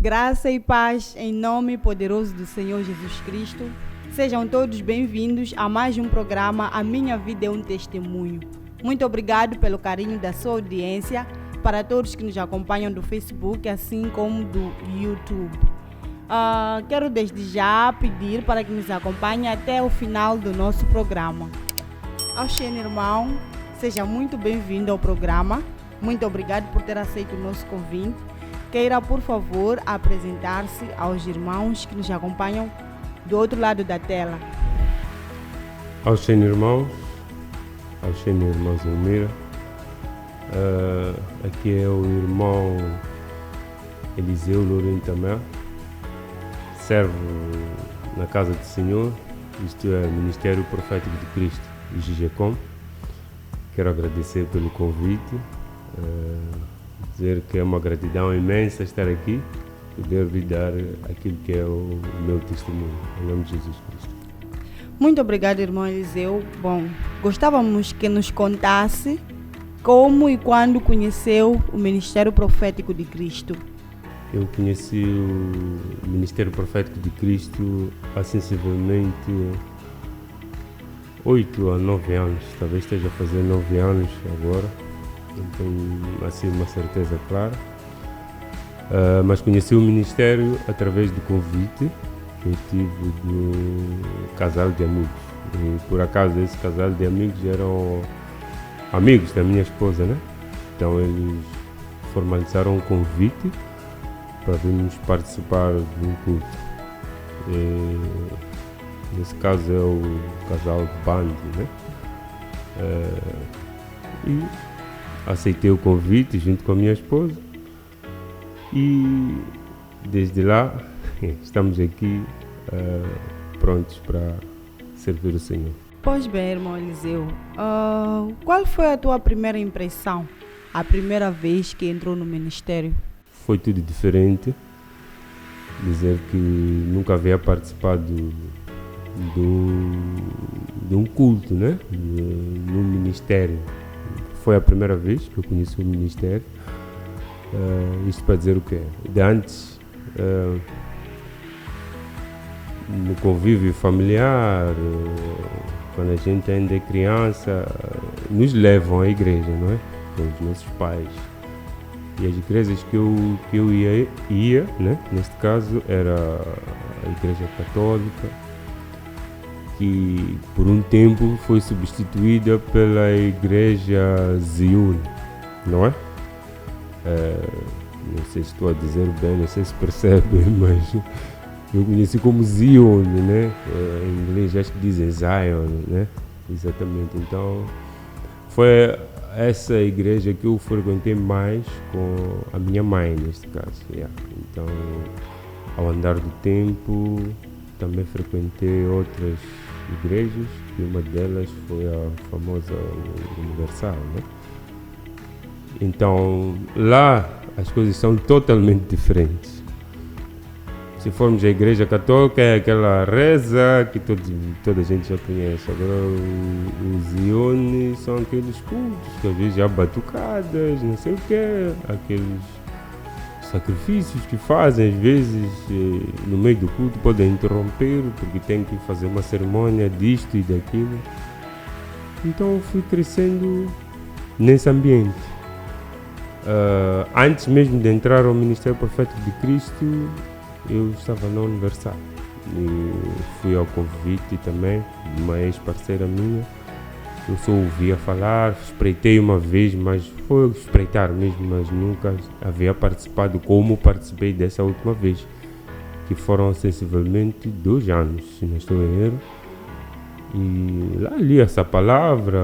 Graça e paz em nome poderoso do Senhor Jesus Cristo. Sejam todos bem-vindos a mais um programa A Minha Vida é um Testemunho. Muito obrigado pelo carinho da sua audiência, para todos que nos acompanham do Facebook, assim como do YouTube. Quero desde já pedir para que nos acompanhem até o final do nosso programa. Ao Xene irmão, seja muito bem-vindo ao programa. Muito obrigado por ter aceito o nosso convite. Queira, por favor, apresentar-se aos irmãos que nos acompanham do outro lado da tela. Aos Xene irmãos, aos Xene irmãos Elmira, aqui é o irmão Eliseu Lourinho também, servo na Casa do Senhor, isto é, Ministério Profético de Cristo, IGGCOM. Quero agradecer pelo convite, dizer que é uma gratidão imensa estar aqui, poder lhe dar aquilo que é o meu testemunho, em nome de Jesus Cristo. Muito obrigado, irmão Eliseu. Bom, gostávamos que nos contasse como e quando conheceu o Ministério Profético de Cristo. Eu conheci o Ministério Profético de Cristo há sensivelmente 8 a 9 anos, talvez esteja a fazer 9 anos agora, não tenho assim uma certeza clara, mas conheci o Ministério através do convite que eu tive do casal de amigos, e por acaso esse casal de amigos eram amigos da minha esposa, né? Então eles formalizaram um convite para virmos participar de um culto. Nesse caso é o casal Band, né? E aceitei o convite junto com a minha esposa e desde lá estamos aqui prontos para servir o Senhor. Pois bem, irmão Eliseu, qual foi a tua primeira impressão, a primeira vez que entrou no ministério? Foi tudo diferente, dizer que nunca havia participado de um culto, né? No ministério. Foi a primeira vez que eu conheci o ministério. Isto para dizer o quê? De antes, no convívio familiar, quando a gente ainda é criança, nos levam à igreja, não é? Com os nossos pais. E as igrejas que eu ia, né? Neste caso era a Igreja Católica, que por um tempo foi substituída pela Igreja Zion, não é? Não sei se estou a dizer bem, não sei se percebem, mas eu conheci como Zion, né? Em inglês acho que dizem Zion, né? Exatamente, então foi essa igreja que eu frequentei mais com a minha mãe, neste caso. Então, ao andar do tempo, também frequentei outras igrejas, e uma delas foi a famosa Universal, né? Então, lá as coisas são totalmente diferentes. Se formos à igreja católica, é aquela reza que toda a gente já conhece. Agora, os Zion são aqueles cultos que às vezes há batucadas, não sei o quê, aqueles sacrifícios que fazem, às vezes, no meio do culto, podem interromper, porque tem que fazer uma cerimônia disto e daquilo. Então, eu fui crescendo nesse ambiente. Antes mesmo de entrar ao Ministério Profético de Cristo, eu estava na Universal e fui ao convite também de uma ex-parceira minha. Eu só ouvia falar, espreitei uma vez, mas foi espreitar mesmo, mas nunca havia participado como participei dessa última vez, que foram sensivelmente 2 anos, se não estou em erro. E lá li essa palavra,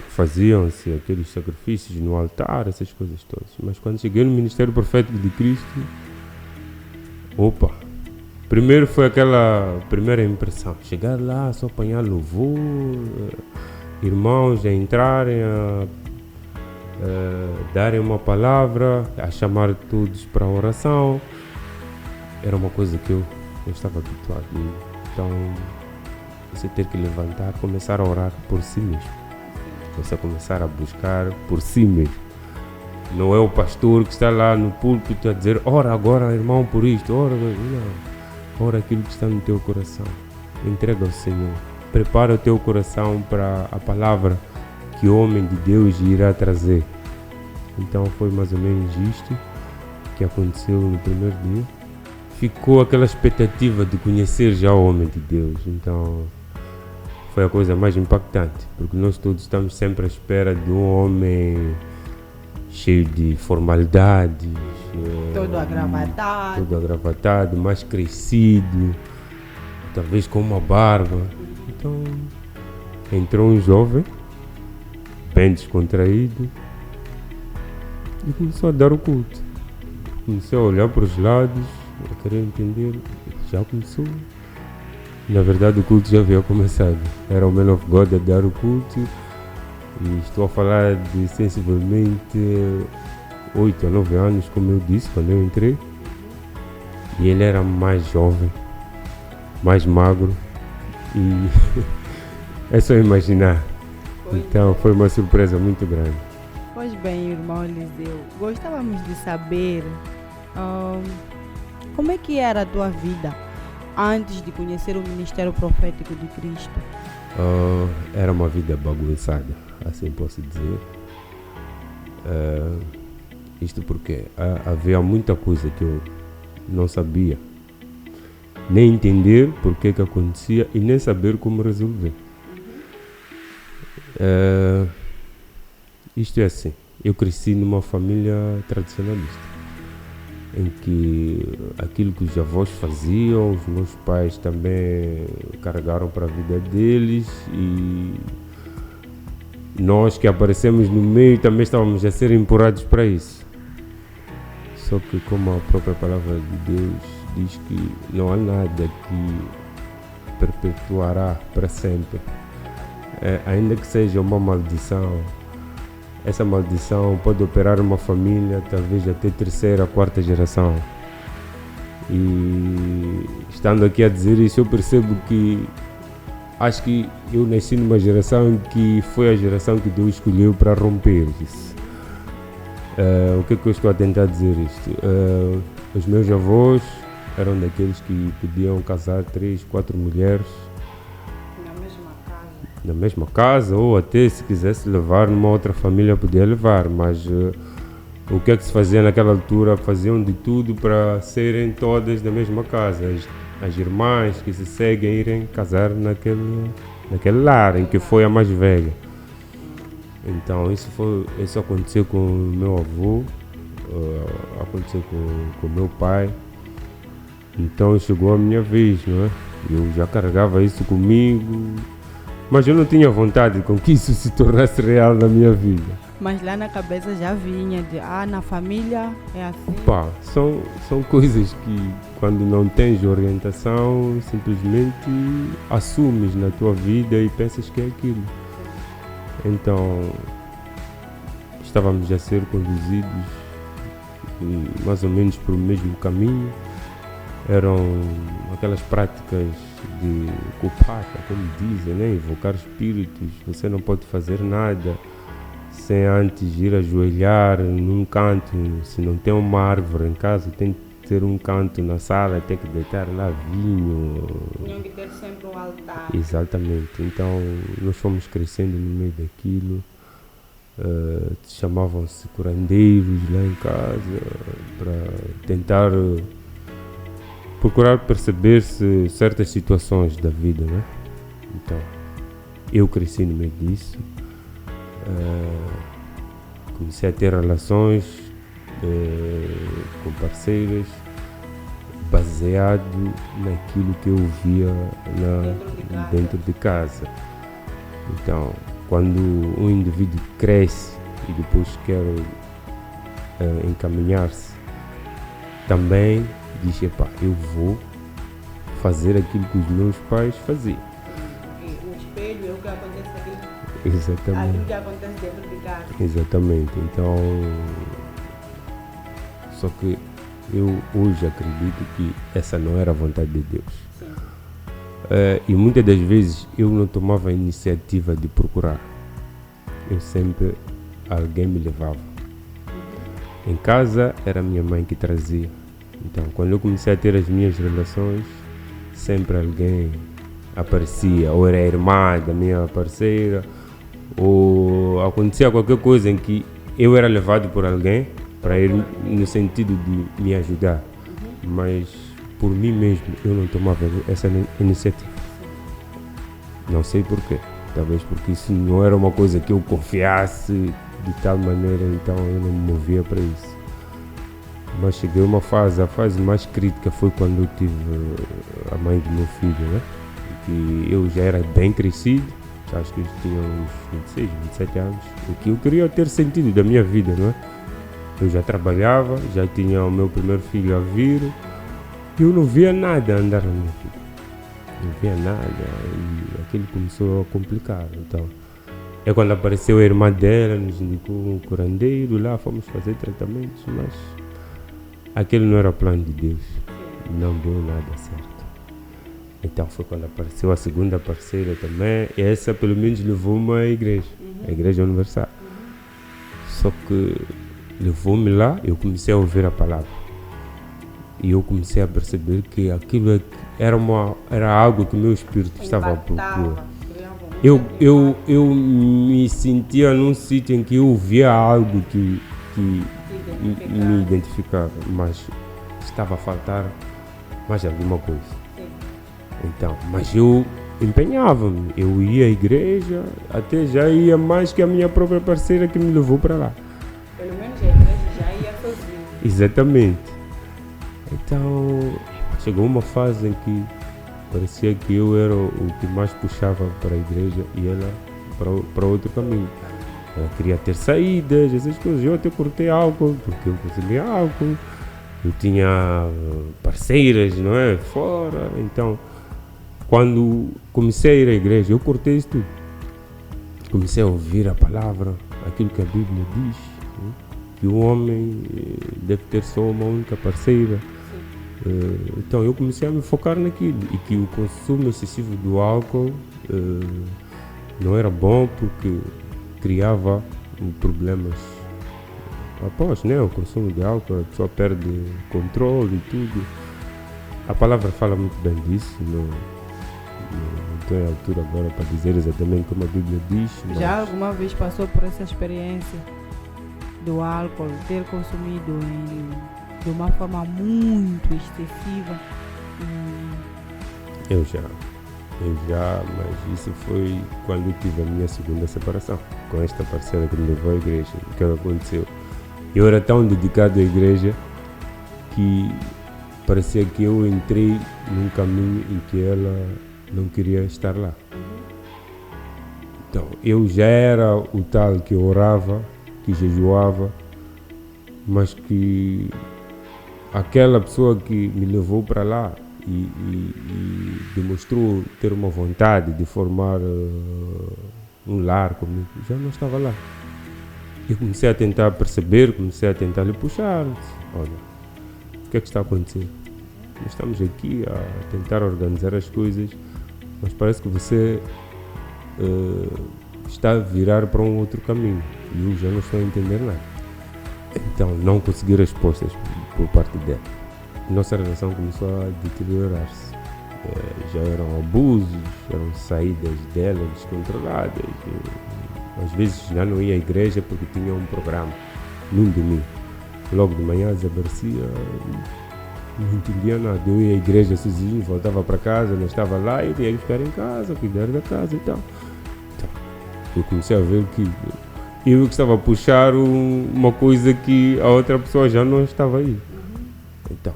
faziam-se aqueles sacrifícios no altar, essas coisas todas. Mas quando cheguei no Ministério Profético de Cristo, primeiro foi aquela primeira impressão, chegar lá, só apanhar louvor, irmãos a entrarem, a darem uma palavra, a chamar todos para a oração. Era uma coisa que eu estava habituado. Então, você ter que levantar, começar a orar por si mesmo. Você começar a buscar por si mesmo. Não é o pastor que está lá no púlpito a dizer, ora agora, irmão, por isto, ora, não. Ora aquilo que está no teu coração. Entrega ao Senhor. Prepara o teu coração para a palavra que o homem de Deus irá trazer. Então foi mais ou menos isto que aconteceu no primeiro dia. Ficou aquela expectativa de conhecer já o homem de Deus. Então foi a coisa mais impactante, porque nós todos estamos sempre à espera de um homem cheio de formalidades, Todo agravatado, mais crescido, talvez com uma barba. Então entrou um jovem bem descontraído e começou a dar o culto. Começou a olhar para os lados, a querer entender. Já começou. Na verdade o culto já havia começado. Era o Man of God a dar o culto. E estou a falar de sensivelmente 8 a 9 anos, como eu disse, quando eu entrei. E ele era mais jovem, mais magro. E é só imaginar. Então foi uma surpresa muito grande. Pois bem, irmão Eliseu, gostávamos de saber como é que era a tua vida antes de conhecer o ministério profético de Cristo. Era uma vida bagunçada, assim posso dizer. Isto porque havia muita coisa que eu não sabia, nem entender por que acontecia e nem saber como resolver. Isto é assim, eu cresci numa família tradicionalista, em que aquilo que os avós faziam, os meus pais também carregaram para a vida deles, e nós que aparecemos no meio também estávamos a ser empurrados para isso. Só que, como a própria palavra de Deus diz, que não há nada que perpetuará para sempre. Ainda que seja uma maldição, essa maldição pode operar uma família, talvez até terceira, quarta geração. E estando aqui a dizer isso, eu percebo que acho que eu nasci numa geração que foi a geração que Deus escolheu para romper isso. O que é que eu estou a tentar dizer isto? Os meus avós eram daqueles que podiam casar 3, 4 mulheres na mesma casa, ou até se quisesse levar numa outra família podia levar, mas o que é que se fazia naquela altura? Faziam de tudo para serem todas da mesma casa, as irmãs que se seguem irem casar naquele lar em que foi a mais velha. Então isso aconteceu com o meu avô, aconteceu com o meu pai. Então chegou a minha vez, não é? Eu já carregava isso comigo, mas eu não tinha vontade com que isso se tornasse real na minha vida. Mas lá na cabeça já vinha de, na família é assim. Opa, são coisas que quando não tens orientação, simplesmente assumes na tua vida e pensas que é aquilo. Então, estávamos a ser conduzidos mais ou menos pelo mesmo caminho. Eram aquelas práticas de culpata, como dizem, né? Invocar espíritos. Você não pode fazer nada sem antes ir ajoelhar num canto. Se não tem uma árvore em casa, tem que ter um canto na sala, tem que deitar lá vinho. Tinham que ter sempre um altar. Exatamente. Então nós fomos crescendo no meio daquilo. Chamavam-se curandeiros lá em casa para tentar procurar perceber-se certas situações da vida, né? Então eu cresci no meio disso. Comecei a ter relações com parceiras baseado naquilo que eu via dentro de casa. Então, quando um indivíduo cresce e depois quer encaminhar-se, também diz, eu vou fazer aquilo que os meus pais faziam. O espelho é o que acontece aqui. Exatamente. Aquilo que acontece dentro de casa. Exatamente. Então, só que eu hoje acredito que essa não era a vontade de Deus. Sim. E muitas das vezes eu não tomava a iniciativa de procurar. Eu sempre, alguém me levava. Em casa era a minha mãe que trazia. Então, quando eu comecei a ter as minhas relações, sempre alguém aparecia, ou era a irmã da minha parceira, ou acontecia qualquer coisa em que eu era levado por alguém para ir no sentido de me ajudar. Mas por mim mesmo eu não tomava essa iniciativa. Não sei porquê. Talvez porque isso não era uma coisa que eu confiasse de tal maneira, então eu não me movia para isso. Mas cheguei a uma fase, a fase mais crítica foi quando eu tive a mãe do meu filho, né? Que eu já era bem crescido, acho que eu tinha uns 26, 27 anos, o que eu queria ter sentido da minha vida, não é? Eu já trabalhava, já tinha o meu primeiro filho a vir, e eu não via nada andar na minha vida. Não via nada, e aquilo começou a complicar. Então, é quando apareceu a irmã dela, nos indicou um curandeiro, lá fomos fazer tratamentos, mas aquele não era o plano de Deus, não deu nada certo. Então foi quando apareceu a segunda parceira também, e essa pelo menos levou-me à igreja, a Igreja Universal. Só que levou-me lá, eu comecei a ouvir a palavra. E eu comecei a perceber que aquilo era algo que o meu espírito estava a procurar. Eu me sentia num sítio em que eu via algo que me identificava, mas estava a faltar mais alguma coisa. Então, mas eu empenhava-me, eu ia à igreja, até já ia mais que a minha própria parceira que me levou para lá. Pelo menos a igreja já ia sozinho. Exatamente. Então, chegou uma fase em que parecia que eu era o que mais puxava para a igreja e ela para outro caminho. Ela queria ter saídas, essas coisas. Eu até cortei álcool, porque eu consumia álcool. Eu tinha parceiras, não é? Fora. Então, quando comecei a ir à igreja, eu cortei isso tudo. Comecei a ouvir a palavra, aquilo que a Bíblia diz, né? Que o homem deve ter só uma única parceira. Então eu comecei a me focar naquilo e que o consumo excessivo do álcool não era bom porque criava problemas após, né? O consumo de álcool, a pessoa perde controle e tudo. A palavra fala muito bem disso, não estou em altura agora para dizer exatamente como a Bíblia diz. Já alguma vez passou por essa experiência do álcool, ter consumido de uma forma muito excessiva? Eu já, mas isso foi quando eu tive a minha segunda separação com esta parceira que me levou à igreja. O que aconteceu? Eu era tão dedicado à igreja que parecia que eu entrei num caminho em que ela não queria estar lá. Então, eu já era o tal que orava, que jejuava, mas que aquela pessoa que me levou para lá e demonstrou ter uma vontade de formar um lar comigo, já não estava lá. Eu comecei a tentar perceber, comecei a tentar lhe puxar. Olha, o que é que está acontecendo? Nós estamos aqui a tentar organizar as coisas, mas parece que você está a virar para um outro caminho e eu já não estou a entender nada. Então não consegui respostas por parte dela. Nossa relação começou a deteriorar-se. Já eram abusos, eram saídas dela descontroladas. Às vezes já não ia à igreja porque tinha um programa num domingo. Logo de manhã desaparecia, não entendia nada. Eu ia à igreja sozinho, voltava para casa, não estava lá e tinha que ficar em casa, cuidar da casa e tal. Então, eu comecei a ver que eu estava a puxar uma coisa que a outra pessoa já não estava aí. Então,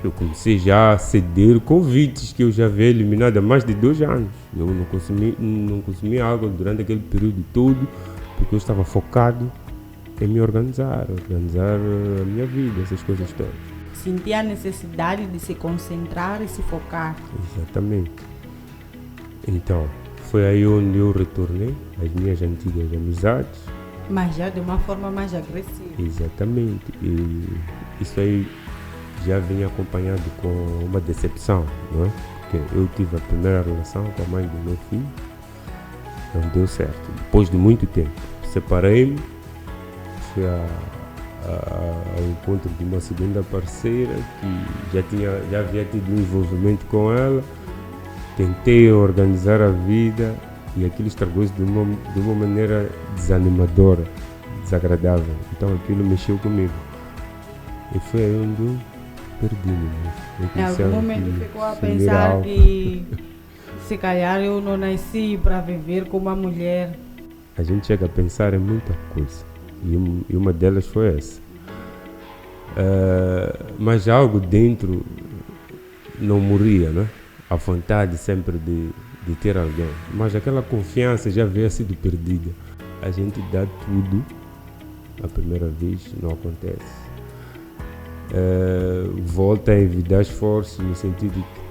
eu comecei já a ceder convites que eu já havia eliminado há mais de 2 anos. Eu não consumi água durante aquele período todo, porque eu estava focado em me organizar a minha vida, essas coisas todas. Sentia a necessidade de se concentrar e se focar. Exatamente. Então, foi aí onde eu retornei às minhas antigas amizades. Mas já de uma forma mais agressiva. Exatamente. E isso aí já vinha acompanhado com uma decepção, não é? Porque eu tive a primeira relação com a mãe do meu filho, não deu certo. Depois de muito tempo, separei-me, fui a ao encontro de uma segunda parceira que já havia tido um envolvimento com ela. Tentei organizar a vida e aquilo estragou-se de uma maneira desanimadora, desagradável. Então aquilo mexeu comigo. E foi aí onde eu perdi-me. Em algum momento ficou a pensar que se calhar eu não nasci para viver com uma mulher. A gente chega a pensar em muita coisa. E uma delas foi essa. Mas algo dentro não morria, né? A vontade sempre de ter alguém. Mas aquela confiança já havia sido perdida. A gente dá tudo, a primeira vez não acontece. Volta a envidar esforços no sentido de que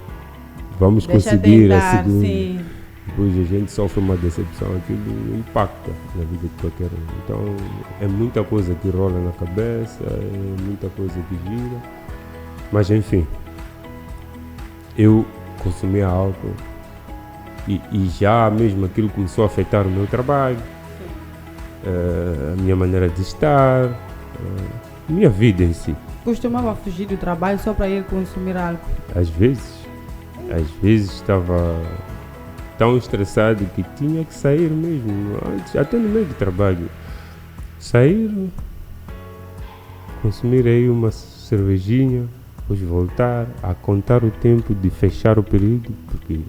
vamos conseguir tentar, a segunda. sim. Depois a gente sofre uma decepção, aquilo impacta na vida de qualquer um. Então é muita coisa que rola na cabeça, é muita coisa que gira. Mas enfim, eu consumia álcool e já mesmo aquilo começou a afetar o meu trabalho, a minha maneira de estar, a minha vida em si. Costumava fugir do trabalho só para ir consumir álcool? Às vezes estava tão estressado que tinha que sair mesmo, antes, até no meio do trabalho. Sair, consumir aí uma cervejinha, depois voltar a contar o tempo de fechar o período, porque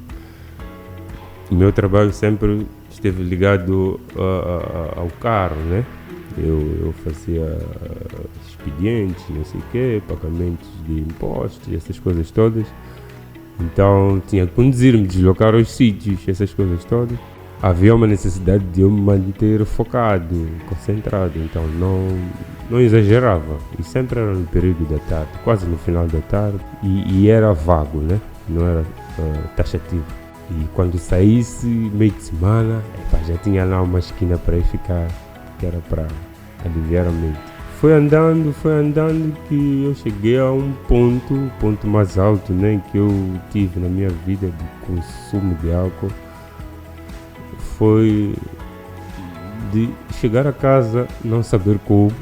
o meu trabalho sempre esteve ligado ao carro, né? Eu fazia expedientes, não sei o quê, pagamentos de impostos, essas coisas todas. Então tinha que conduzir-me, deslocar aos sítios, essas coisas todas. Havia uma necessidade de eu me manter focado, concentrado, então não exagerava. E sempre era no período da tarde, quase no final da tarde, e era vago, né? Não era taxativo. E quando saísse, meio de semana, já tinha lá uma esquina para ir ficar, que era para aliviar a mente. Foi andando que eu cheguei a um ponto mais alto, né, que eu tive na minha vida de consumo de álcool. Foi de chegar a casa, não saber como.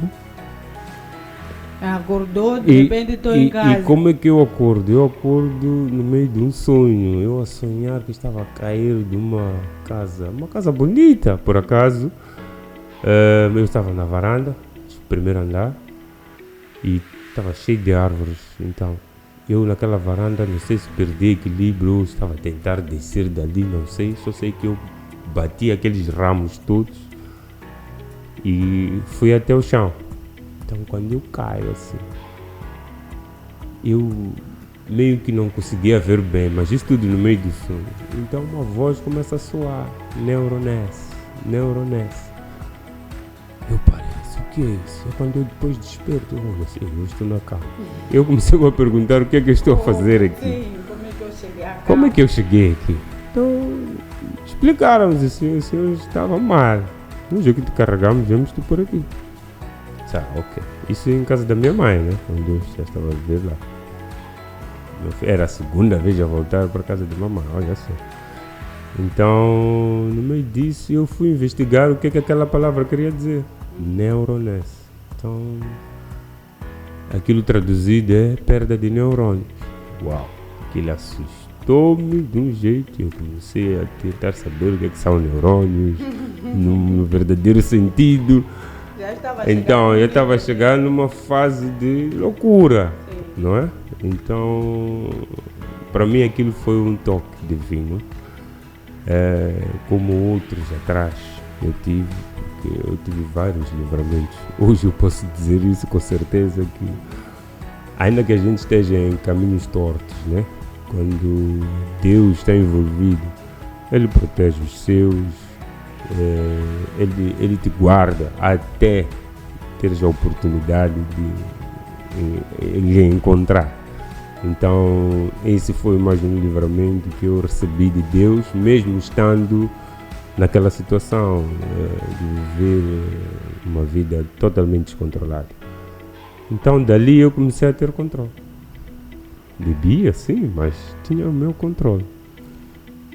Acordou, de repente estou em casa. E como é que eu acordo? Eu acordo no meio de um sonho. Eu a sonhar que estava a cair de uma casa bonita, por acaso. Eu estava na varanda, primeiro andar, e estava cheio de árvores. Então eu naquela varanda, não sei se perdi equilíbrio, estava a tentar descer dali, não sei, só sei que eu bati aqueles ramos todos e fui até o chão. Então quando eu caio assim, eu meio que não conseguia ver bem, mas isso tudo no meio do sonho. Então uma voz começa a soar, Neuroness. Eu parei. O que é isso? É quando eu depois desperto, olha assim, eu estou na cama. Eu comecei a perguntar o que é que eu estou a fazer aqui. Sim, como é que eu cheguei a cama? Como é que eu cheguei aqui? Então, explicaram-nos assim, o senhor estava mal. No dia que te carregamos, vemos tu por aqui. Ok. Isso em casa da minha mãe, né? Onde eu já estava a viver lá. Era a segunda vez a voltar para casa de mamãe, olha só. Então, no meio disso, eu fui investigar o que é que aquela palavra queria dizer. Neuroness. Então, aquilo traduzido é perda de neurônios. Uau, aquilo assustou-me de um jeito. Eu comecei a tentar saber o que são neurônios, no verdadeiro sentido. Então, eu estava chegando numa fase de loucura, sim, não é? Então, para mim aquilo foi um toque divino. Como outros atrás eu tive vários livramentos. Hoje eu posso dizer isso com certeza, que ainda que a gente esteja em caminhos tortos, né? Quando Deus está envolvido, Ele protege os seus, ele te guarda até teres a oportunidade de lhe encontrar. Então esse foi mais um livramento que eu recebi de Deus, mesmo estando naquela situação de viver uma vida totalmente descontrolada. Então dali eu comecei a ter controle. Bebia sim, mas tinha o meu controle.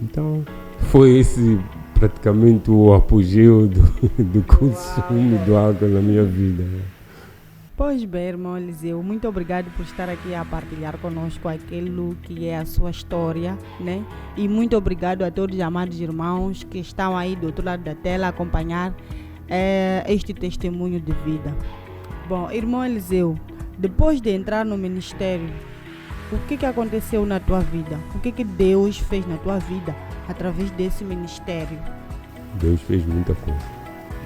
Então foi esse praticamente o apogeu do consumo do álcool na minha vida. Pois bem, irmão Eliseu, muito obrigado por estar aqui a partilhar conosco aquilo que é a sua história, né? E muito obrigado a todos os amados irmãos que estão aí do outro lado da tela a acompanhar este testemunho de vida. Bom, irmão Eliseu, depois de entrar no ministério, o que aconteceu na tua vida? O que Deus fez na tua vida através desse ministério? Deus fez muita coisa.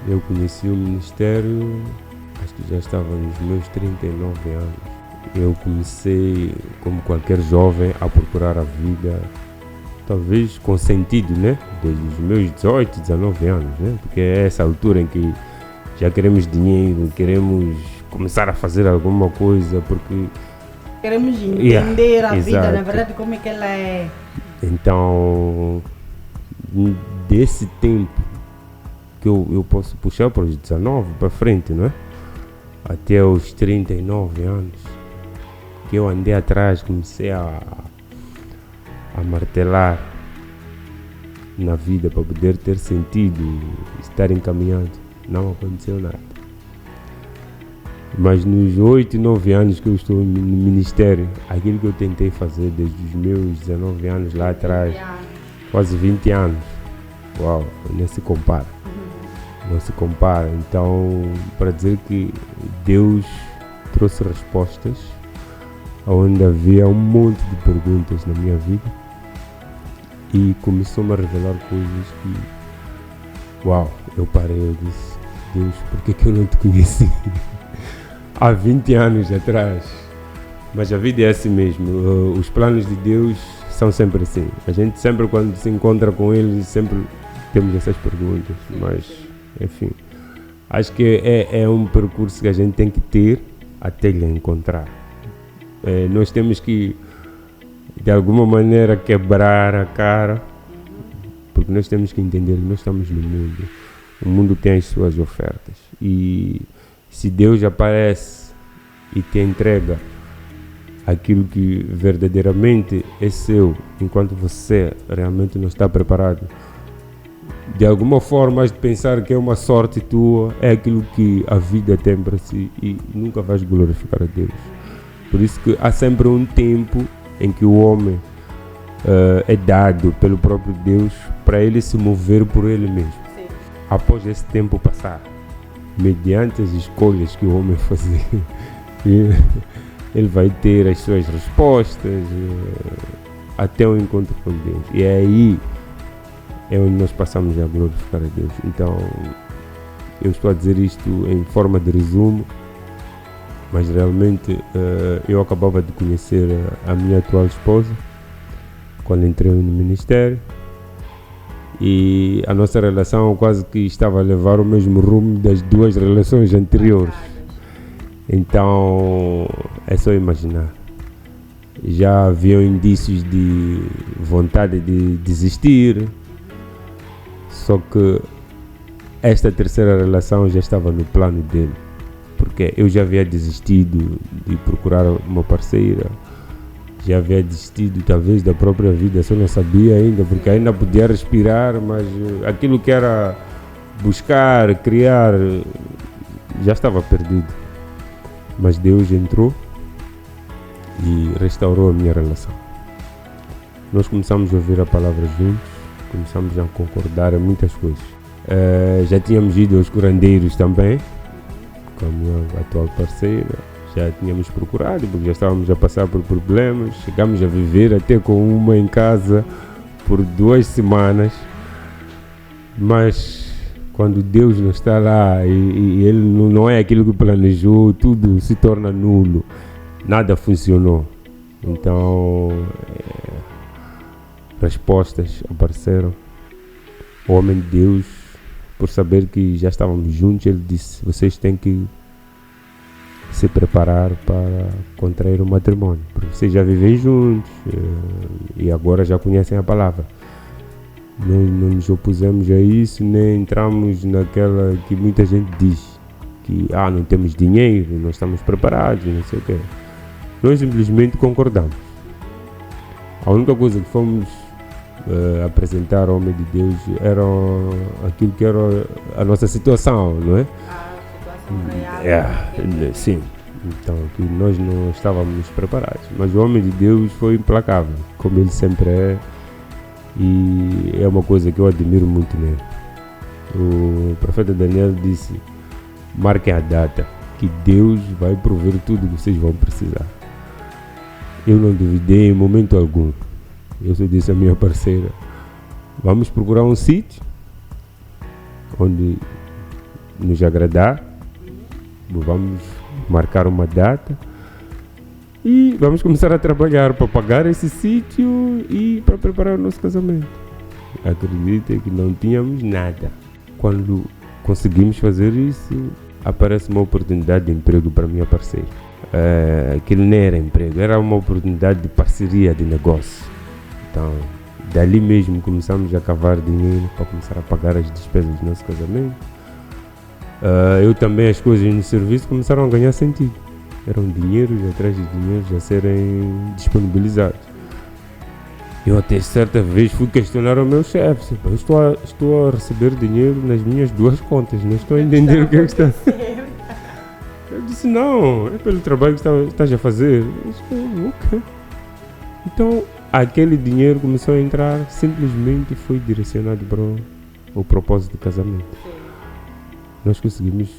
Eu conheci o ministério, acho que já estava nos meus 39 anos. Eu comecei, como qualquer jovem, a procurar a vida, talvez com sentido, né? Desde os meus 18, 19 anos, né? Porque é essa altura em que já queremos dinheiro, queremos começar a fazer alguma coisa, porque queremos entender a vida, exato. na verdade, como é que ela é. Então, desse tempo que eu posso puxar para os 19 para frente, não é? Até os 39 anos que eu andei atrás, comecei a martelar na vida para poder ter sentido, estar encaminhado. Não aconteceu nada. Mas nos 8, 9 anos que eu estou no ministério, aquilo que eu tentei fazer desde os meus 19 anos lá atrás, quase 20 anos, uau, nem se compara. Não se compara. Então, para dizer que Deus trouxe respostas onde havia um monte de perguntas na minha vida e começou-me a revelar coisas que, uau, eu parei, eu disse, Deus, por que eu não te conheci há 20 anos atrás? Mas a vida é assim mesmo, os planos de Deus são sempre assim. A gente sempre, quando se encontra com Ele, sempre temos essas perguntas, mas enfim, acho que é um percurso que a gente tem que ter até lhe encontrar. Nós temos que, de alguma maneira, quebrar a cara, porque nós temos que entender que nós estamos no mundo. O mundo tem as suas ofertas. E se Deus aparece e te entrega aquilo que verdadeiramente é seu, enquanto você realmente não está preparado, de alguma forma has de pensar que é uma sorte tua, é aquilo que a vida tem para si e nunca vais glorificar a Deus. Por isso que há sempre um tempo em que o homem é dado pelo próprio Deus para ele se mover por ele mesmo. Sim. Após esse tempo passar, mediante as escolhas que o homem fazer, ele vai ter as suas respostas até o encontro com Deus. E é aí onde nós passamos a glorificar a Deus. Então, eu estou a dizer isto em forma de resumo, mas realmente eu acabava de conhecer a minha atual esposa quando entrei no ministério e a nossa relação quase que estava a levar o mesmo rumo das duas relações anteriores. Então, é só imaginar. Já haviam indícios de vontade de desistir, só que esta terceira relação já estava no plano dele, porque eu já havia desistido de procurar uma parceira, já havia desistido talvez da própria vida, só não sabia ainda, porque ainda podia respirar, mas aquilo que era buscar, criar, já estava perdido. Mas Deus entrou e restaurou a minha relação. Nós começamos a ouvir a palavra juntos, começamos a concordar em muitas coisas. Já tínhamos ido aos curandeiros também, com a minha atual parceira, já tínhamos procurado, porque já estávamos a passar por problemas, chegamos a viver até com uma em casa por 2 semanas, mas quando Deus não está lá e Ele não é aquilo que planejou, tudo se torna nulo, nada funcionou. Então, respostas apareceram. O homem de Deus, por saber que já estávamos juntos, ele disse: vocês têm que se preparar para contrair o matrimônio, porque vocês já vivem juntos e agora já conhecem a palavra. Não nos opusemos a isso, nem entramos naquela que muita gente diz que não temos dinheiro, não estamos preparados, não sei o quê. Nós simplesmente concordamos. A única coisa que fomos apresentar ao homem de Deus era aquilo que era a nossa situação, não é? A situação real. Sim. Então, que nós não estávamos preparados. Mas o homem de Deus foi implacável, como ele sempre é. E é uma coisa que eu admiro muito nele. O profeta Daniel disse: marquem a data, que Deus vai prover tudo que vocês vão precisar. Eu não duvidei em momento algum. Eu só disse à minha parceira: vamos procurar um sítio onde nos agradar, vamos marcar uma data e vamos começar a trabalhar para pagar esse sítio e para preparar o nosso casamento. Acredita que não tínhamos nada. Quando conseguimos fazer isso, aparece uma oportunidade de emprego para minha parceira. Aquilo não era emprego, era uma oportunidade de parceria, de negócio. Então, dali mesmo começamos a cavar dinheiro para começar a pagar as despesas do nosso casamento. Eu também, as coisas no serviço começaram a ganhar sentido. Eram dinheiros atrás de dinheiros a serem disponibilizados. Eu até certa vez fui questionar ao meu chefe: eu estou a receber dinheiro nas minhas duas contas, não estou a entender o que é que está. Eu disse: não, é pelo trabalho que estás a fazer. Eu disse: ok. Então, aquele dinheiro começou a entrar, simplesmente foi direcionado para o propósito do casamento. Nós conseguimos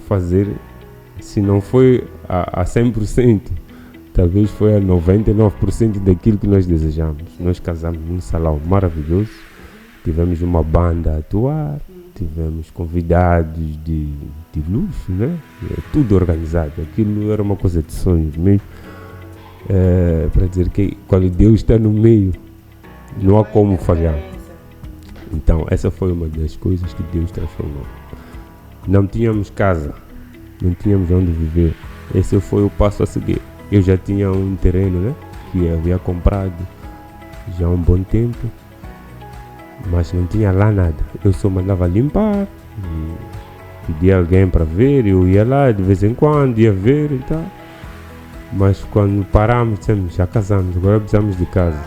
fazer, se não foi a 100%, talvez foi a 99% daquilo que nós desejamos. Nós casamos num salão maravilhoso, tivemos uma banda a atuar, tivemos convidados de luxo, né? Tudo organizado. Aquilo era uma coisa de sonhos mesmo. Para dizer que quando Deus está no meio, não há como falhar. Então, essa foi uma das coisas que Deus transformou. Não tínhamos casa, não tínhamos onde viver. Esse foi o passo a seguir. Eu já tinha um terreno, né, que havia comprado já há um bom tempo, mas não tinha lá nada. Eu só mandava limpar, pedia alguém para ver, eu ia lá de vez em quando, ia ver e tal. Mas quando paramos, dissemos: já casamos, agora precisamos de casa.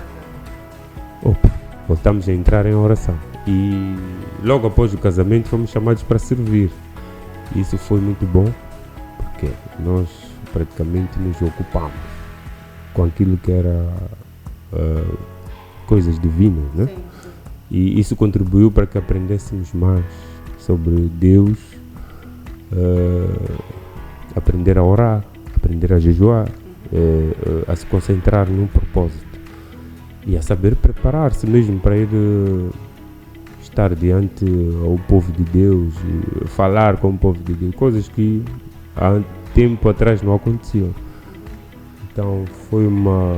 Voltamos a entrar em oração. E logo após o casamento fomos chamados para servir. Isso foi muito bom, porque nós praticamente nos ocupamos com aquilo que era coisas divinas, né? Sim. E isso contribuiu para que aprendêssemos mais sobre Deus, aprender a orar, aprender a jejuar, a se concentrar num propósito e a saber preparar-se mesmo para ir estar diante ao povo de Deus, falar com o povo de Deus, coisas que há tempo atrás não aconteciam. Então foi uma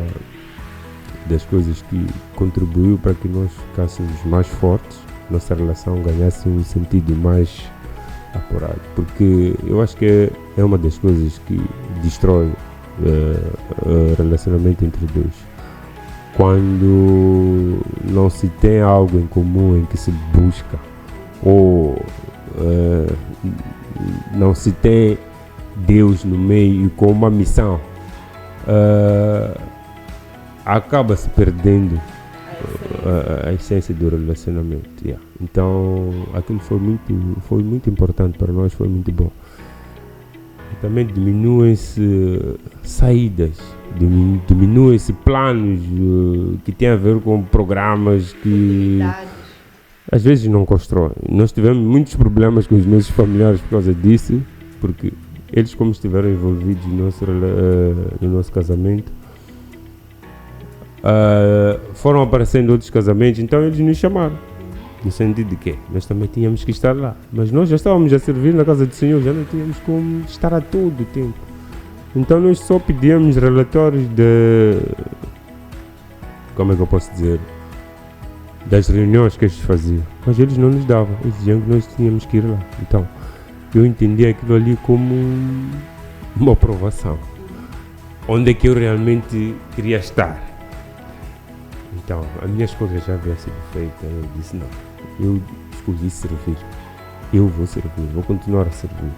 das coisas que contribuiu para que nós ficássemos mais fortes, nossa relação ganhasse um sentido mais apurado, porque eu acho que é uma das coisas que destrói o relacionamento entre dois. Quando não se tem algo em comum em que se busca, ou não se tem Deus no meio com uma missão, acaba se perdendo a essência do relacionamento. Então aquilo foi muito importante para nós, foi muito bom. E também diminuem-se saídas, diminuem-se planos que têm a ver com programas que às vezes não constroem. Nós tivemos muitos problemas com os nossos familiares por causa disso, porque eles, como estiveram envolvidos no nosso casamento, foram aparecendo outros casamentos, então eles nos chamaram, no sentido de que nós também tínhamos que estar lá, mas nós já estávamos a servir na casa do Senhor, já não tínhamos como estar a todo o tempo. Então nós só pedíamos relatórios como é que eu posso dizer, das reuniões que eles faziam, mas eles não nos davam, eles diziam que nós tínhamos que ir lá. Então eu entendi aquilo ali como uma aprovação, onde é que eu realmente queria estar. Então a minha escolha já havia sido feita. Eu disse: não, eu escolhi servir, eu vou servir, vou continuar a servir.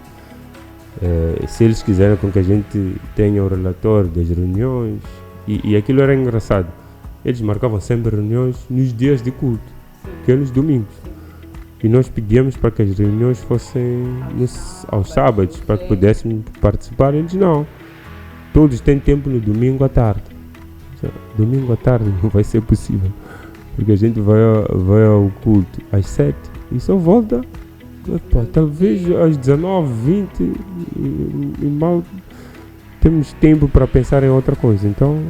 Se eles quiserem com que a gente tenha o relatório das reuniões, e aquilo era engraçado, eles marcavam sempre reuniões nos dias de culto, que é nos domingos. E nós pedíamos para que as reuniões fossem aos sábados, para que pudéssemos participar. Eles não. Todos têm tempo no domingo à tarde. Domingo à tarde não vai ser possível, porque a gente vai ao culto às 7 e só volta, talvez às 19, 20 e mal temos tempo para pensar em outra coisa. Então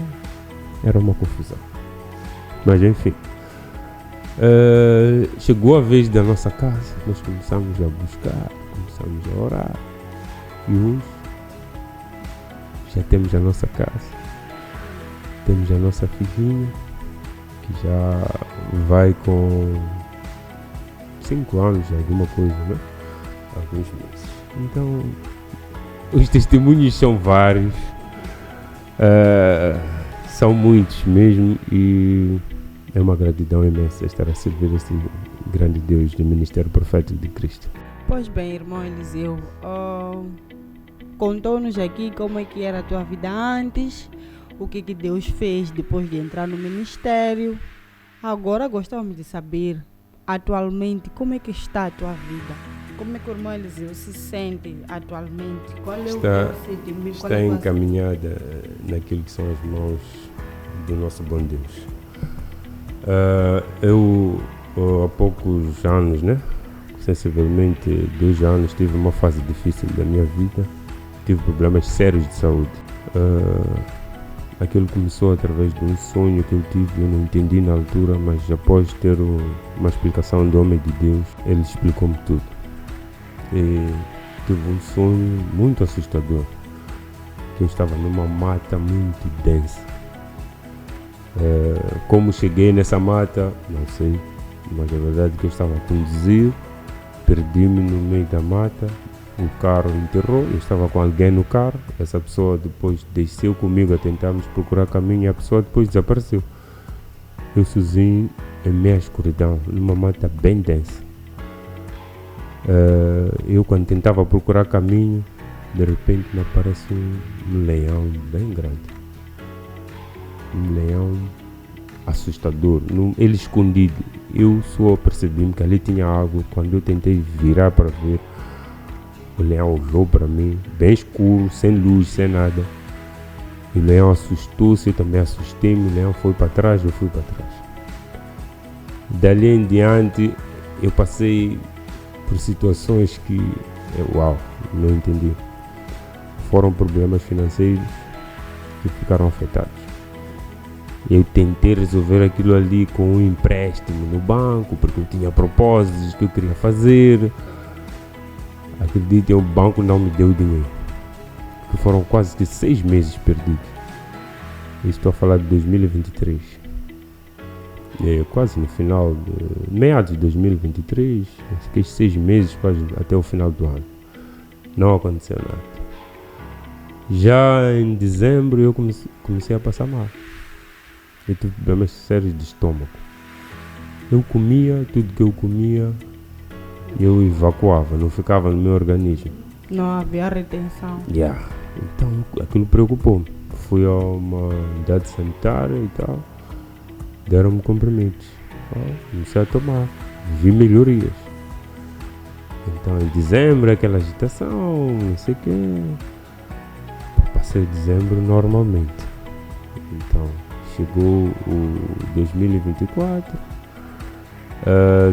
era uma confusão. Mas enfim, chegou a vez da nossa casa. Nós começamos a buscar, começamos a orar, e hoje já temos a nossa casa. Temos a nossa filhinha, que já vai com 5 anos, alguma coisa, né? Alguns meses. Então, os testemunhos são vários, são muitos mesmo, e é uma gratidão imensa estar a servir este grande Deus do Ministério Profético de Cristo. Pois bem, irmão Eliseu, contou-nos aqui como é que era a tua vida antes, o que Deus fez depois de entrar no ministério. Agora gostávamos de saber, atualmente, como é que está a tua vida? Como é que o irmão Eliseu se sente atualmente? Qual é o teu sentimento? Está encaminhada naquilo que são as mãos do nosso bom Deus. Eu, há poucos anos, né? Sensivelmente 2 anos, tive uma fase difícil da minha vida. Tive problemas sérios de saúde. Aquilo começou através de um sonho que eu tive, eu não entendi na altura, mas após ter uma explicação do homem de Deus, ele explicou-me tudo. E tive um sonho muito assustador, que eu estava numa mata muito densa. Como cheguei nessa mata, não sei, mas a verdade é que eu estava a conduzir, perdi-me no meio da mata. O carro enterrou, eu estava com alguém no carro, essa pessoa depois desceu comigo a tentarmos procurar caminho e a pessoa depois desapareceu. Eu sozinho em meia escuridão, numa mata bem densa. Eu quando tentava procurar caminho, de repente me aparece um leão bem grande. Um leão assustador, ele escondido. Eu só percebi que ali tinha água. Quando eu tentei virar para ver, o leão olhou para mim, bem escuro, sem luz, sem nada. E o leão assustou-se, eu também assustei-me. O leão foi para trás, eu fui para trás. Dali em diante, eu passei por situações que, não entendi. Foram problemas financeiros que ficaram afetados. Eu tentei resolver aquilo ali com um empréstimo no banco, porque eu tinha propósitos que eu queria fazer. Acreditem, o banco não me deu dinheiro, que foram quase que 6 meses perdidos. Estou a falar de 2023. Quase no final, meados de 2023, fiquei 6 meses quase até o final do ano. Não aconteceu nada. Já em dezembro eu comecei a passar mal. Eu tive problemas sérios de estômago. Eu comia, tudo que eu comia, eu evacuava, não ficava no meu organismo. Não havia retenção. Então aquilo preocupou-me. Fui a uma unidade sanitária e tal. Deram-me comprimidos. Comecei a tomar. Vi melhorias. Então em dezembro aquela agitação, não sei o quê. Passei dezembro normalmente. Então chegou o 2024.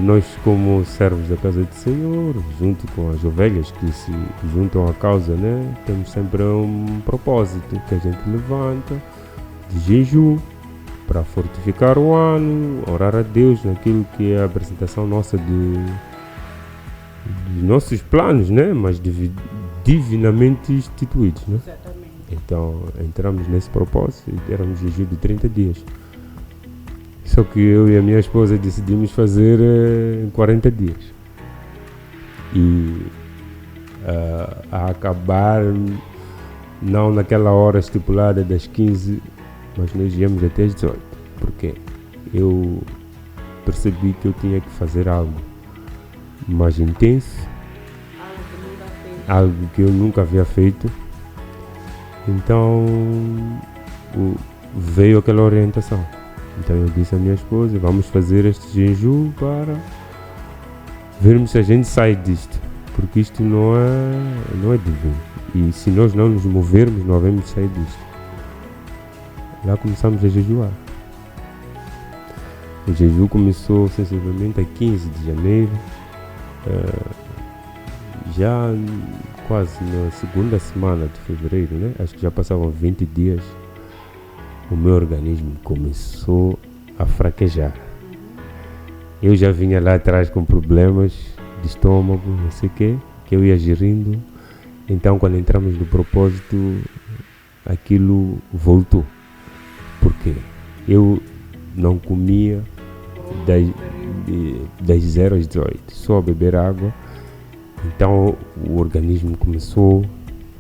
Nós, como servos da casa do Senhor, junto com as ovelhas que se juntam à causa, né, temos sempre um propósito que a gente levanta de jejum para fortificar o ano, orar a Deus naquilo que é a apresentação nossa de nossos planos, né, mas divinamente instituídos, né? Exatamente. Então entramos nesse propósito e éramos jejum de 30 dias. Só que eu e a minha esposa decidimos fazer em 40 dias. E a acabar, não naquela hora estipulada das 15, mas nós íamos até as 18. Porque eu percebi que eu tinha que fazer algo mais intenso, algo que eu nunca havia feito. Então veio aquela orientação. Então eu disse à minha esposa, vamos fazer este jejum para vermos se a gente sai disto, porque isto não é divino. E se nós não nos movermos, não havemos sair disto. Lá começamos a jejuar. O jejum começou sensivelmente a 15 de janeiro, já quase na segunda semana de fevereiro, né? Acho que já passavam 20 dias, o meu organismo começou a fraquejar. Eu já vinha lá atrás com problemas de estômago, não sei o quê, que eu ia gerindo. Então, quando entramos no propósito, aquilo voltou. Por quê? Eu não comia das 0 às 18, só a beber água. Então o organismo começou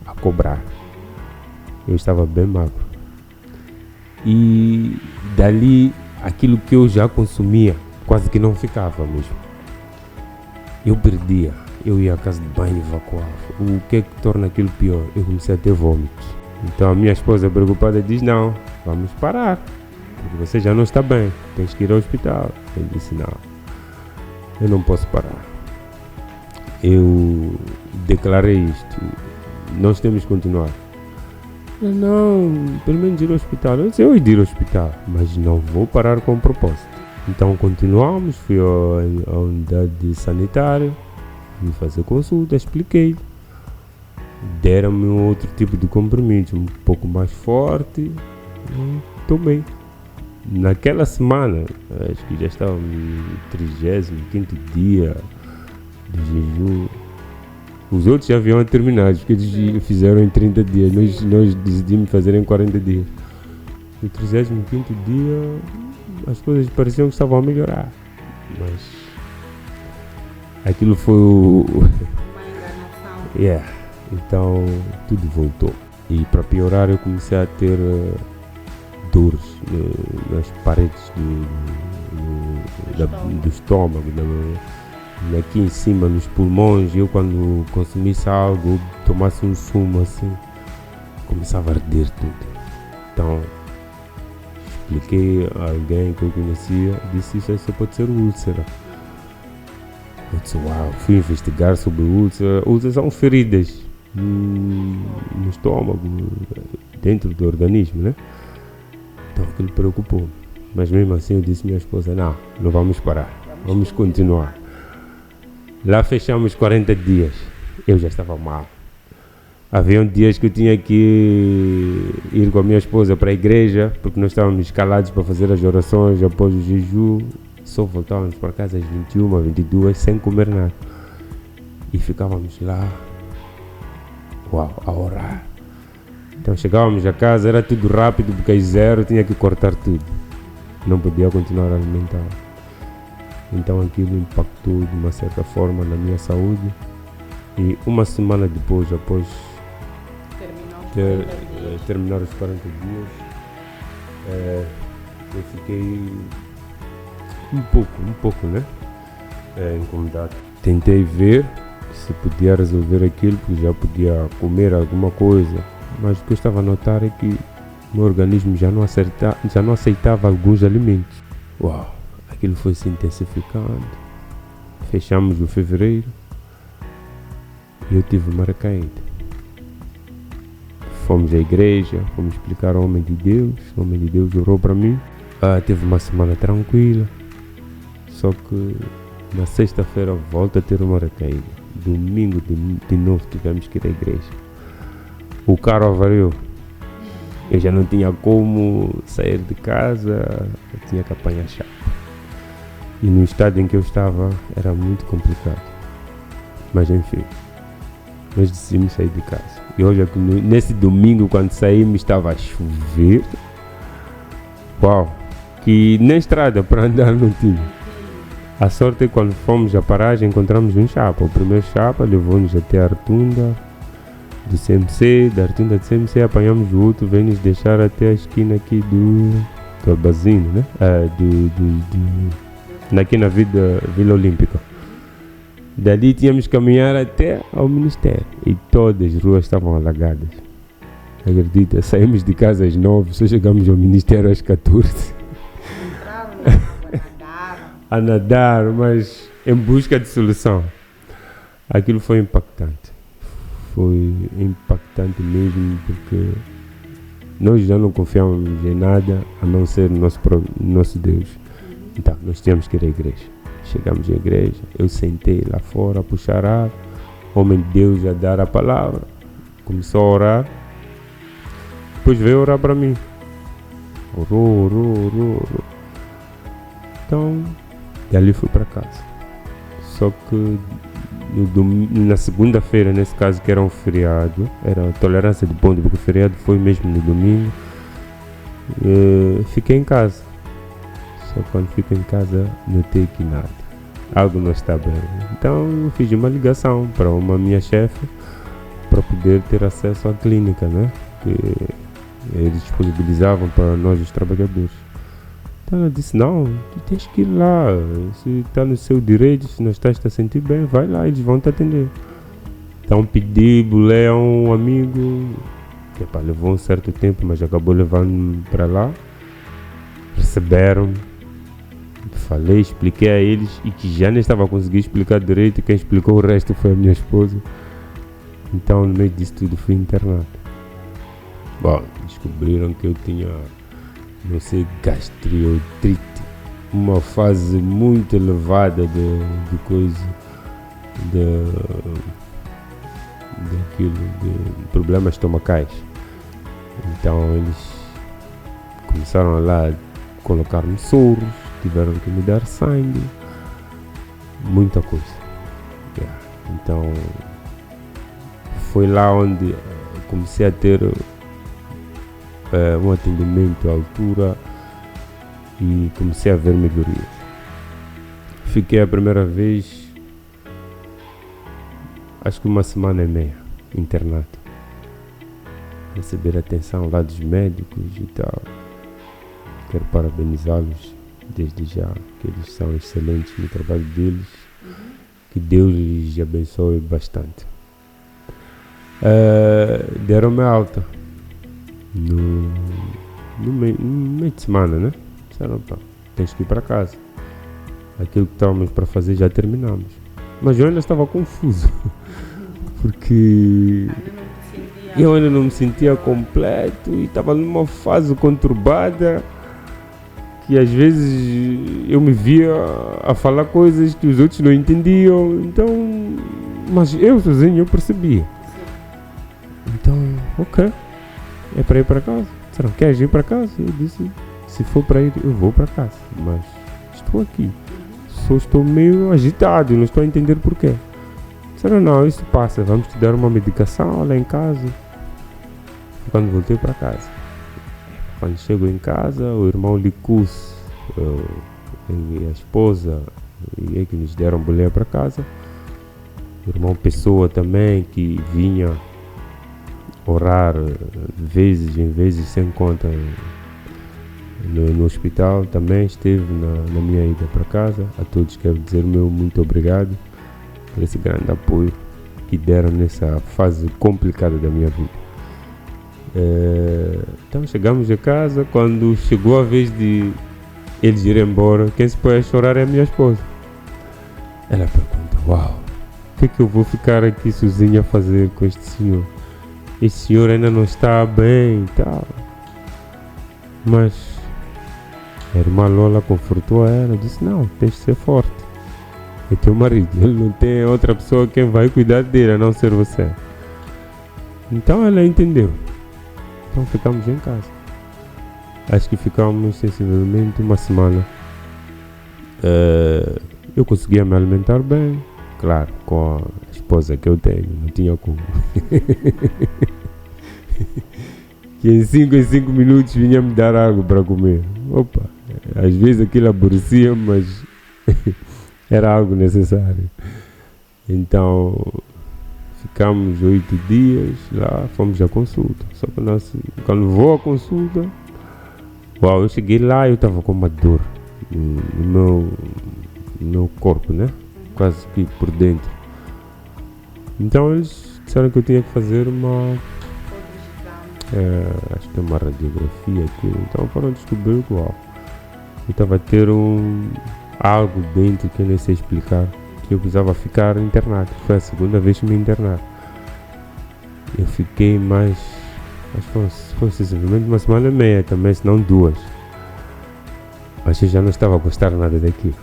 a cobrar. Eu estava bem magro. E dali, aquilo que eu já consumia, quase que não ficava mesmo. Eu perdia. Eu ia à casa de banho e evacuava. O que é que torna aquilo pior? Eu comecei a ter vômitos. Então a minha esposa preocupada diz, não, vamos parar. Porque você já não está bem, tens que ir ao hospital. Eu disse, não, eu não posso parar. Eu declarei isto, nós temos que continuar. Não, pelo menos ir ao hospital. Eu disse, eu ia ir ao hospital, mas não vou parar com o propósito. Então continuamos, fui à unidade sanitária, fui fazer consulta, expliquei. Deram-me um outro tipo de comprimido, um pouco mais forte, tomei. Naquela semana, acho que já estava no 35º dia de jejum. Os outros já haviam terminado, porque eles fizeram em 30 dias, nós decidimos fazer em 40 dias. No 35º dia, as coisas pareciam que estavam a melhorar, mas aquilo foi uma enganação. Então tudo voltou. E para piorar, eu comecei a ter dores nas paredes do estômago, aqui em cima, nos pulmões. Eu, quando consumisse algo, tomasse um sumo assim, começava a arder tudo. Então expliquei a alguém que eu conhecia, disse, isso só pode ser úlcera. Eu disse, uau, fui investigar sobre úlcera. Úlceras são feridas no estômago, dentro do organismo, né? Então aquilo preocupou. Mas mesmo assim eu disse à minha esposa, não vamos parar, vamos continuar. Lá fechamos 40 dias, eu já estava mal. Havia dias que eu tinha que ir com a minha esposa para a igreja, porque nós estávamos escalados para fazer as orações após o jejum. Só voltávamos para casa às 21, 22, sem comer nada. E ficávamos lá, a orar. Então chegávamos a casa, era tudo rápido, porque às 0 tinha que cortar tudo. Não podia continuar a alimentar. Então aquilo impactou de uma certa forma na minha saúde. E uma semana depois, após terminar os 40 dias, eu fiquei um pouco, né? Incomodado. Tentei ver se podia resolver aquilo, porque já podia comer alguma coisa. Mas o que eu estava a notar é que o meu organismo já não aceitava alguns alimentos. Uau! Aquilo foi se intensificando. Fechamos o fevereiro e eu tive uma recaída. Fomos à igreja, fomos explicar ao homem de Deus orou para mim. Teve uma semana tranquila, só que na sexta-feira volto a ter uma recaída. Domingo de novo tivemos que ir à igreja. O carro avariou. Eu já não tinha como sair de casa, eu tinha que apanhar chave. E no estado em que eu estava era muito complicado. Mas enfim, nós decidimos sair de casa. E olha que nesse domingo, quando saímos, estava a chover. Uau! Que nem estrada para andar não tinha. A sorte é que quando fomos à paragem encontramos um chapa. O primeiro chapa levou-nos até a rotunda do CMC. Da rotunda do CMC apanhamos o outro, veio nos deixar até a esquina aqui do Albazino, né? Aqui na Vila Olímpica. Dali tínhamos que caminhar até ao Ministério e todas as ruas estavam alagadas. Acredita, saímos de casa às 9, só chegamos ao Ministério às 14. Entravam a nadar. A nadar, mas em busca de solução. Aquilo foi impactante. Foi impactante mesmo, porque nós já não confiávamos em nada a não ser nosso Deus. Então, nós tínhamos que ir à igreja. Chegamos à igreja, eu sentei lá fora a puxar ar, homem de Deus a dar a palavra, começou a orar, depois veio orar para mim. Orou. Então, e ali fui para casa. Só que na segunda-feira, nesse caso que era um feriado, era tolerância de ponto, porque o feriado foi mesmo no domingo, fiquei em casa. Só quando fico em casa notei que nada, algo não está bem. Então eu fiz uma ligação para uma minha chefe para poder ter acesso à clínica, né? Que eles disponibilizavam para nós os trabalhadores. Então ela disse, não, tu tens que ir lá, se está no seu direito, se não estás a sentir bem, vai lá, eles vão te atender. Então pedi, bolei a um amigo, que levou um certo tempo, mas acabou levando para lá. Receberam, falei, expliquei a eles, e que já nem estava a conseguir explicar direito, quem explicou o resto foi a minha esposa. Então no meio disso tudo fui internado. Bom, descobriram que eu tinha, não sei, gastrite, uma fase muito elevada de coisa, de problemas estomacais. Então eles começaram lá a colocar-me soros, tiveram que me dar sangue, muita coisa. Então foi lá onde comecei a ter um atendimento à altura e comecei a ver melhorias. Fiquei a primeira vez, acho que 1,5 internado, receber atenção lá dos médicos e tal. Quero parabenizá-los desde já, que eles são excelentes no trabalho deles, que Deus lhes abençoe bastante. Deram-me alta no meio de semana, né? Disseram, pá, tens que ir para casa. Aquilo que estávamos para fazer já terminamos. Mas eu ainda estava confuso, porque eu ainda não me sentia completo e estava numa fase conturbada, que às vezes eu me via a falar coisas que os outros não entendiam. Então, mas eu sozinho eu percebia. Então, ok, é para ir para casa. Disseram, queres ir para casa? Eu disse, se for para ir, eu vou para casa, mas estou aqui, só estou meio agitado e não estou a entender porquê. Disseram, não, isso passa, vamos te dar uma medicação lá em casa. Quando voltei para casa, quando chego em casa, o irmão Licus e a esposa e é que nos deram boleia para casa. O irmão Pessoa também, que vinha orar vezes em vezes sem conta no hospital, também esteve na minha ida para casa. A todos quero dizer o meu muito obrigado por esse grande apoio que deram nessa fase complicada da minha vida. Então chegamos a casa. Quando chegou a vez de eles irem embora, quem se põe a chorar é a minha esposa. Ela pergunta, uau, o que eu vou ficar aqui sozinha a fazer com este senhor? Este senhor ainda não está bem e tal. Mas a irmã Lola confortou ela, disse, não, tens de ser forte, é teu marido, ele não tem outra pessoa quem vai cuidar dele a não ser você. Então ela entendeu. Então ficamos em casa. Acho que ficamos sensivelmente 1 semana. Eu conseguia me alimentar bem, claro, com a esposa que eu tenho, não tinha como. Que em 5 minutos vinha me dar algo para comer. Opa, às vezes aquilo aborrecia, mas era algo necessário. Então ficamos 8 dias lá, fomos à consulta. Só que quando vou à consulta, uau, eu cheguei lá e eu estava com uma dor no meu corpo, né? Quase que por dentro. Então eles disseram que eu tinha que fazer acho que é uma radiografia aqui. Então foram descobrir que uau, eu estava a ter algo dentro que eu nem sei explicar, que eu precisava ficar internado. Foi a segunda vez que me internaram. Eu fiquei mais, acho que foi simplesmente uma semana e meia também, se não 2. Mas eu já não estava a gostar nada daquilo.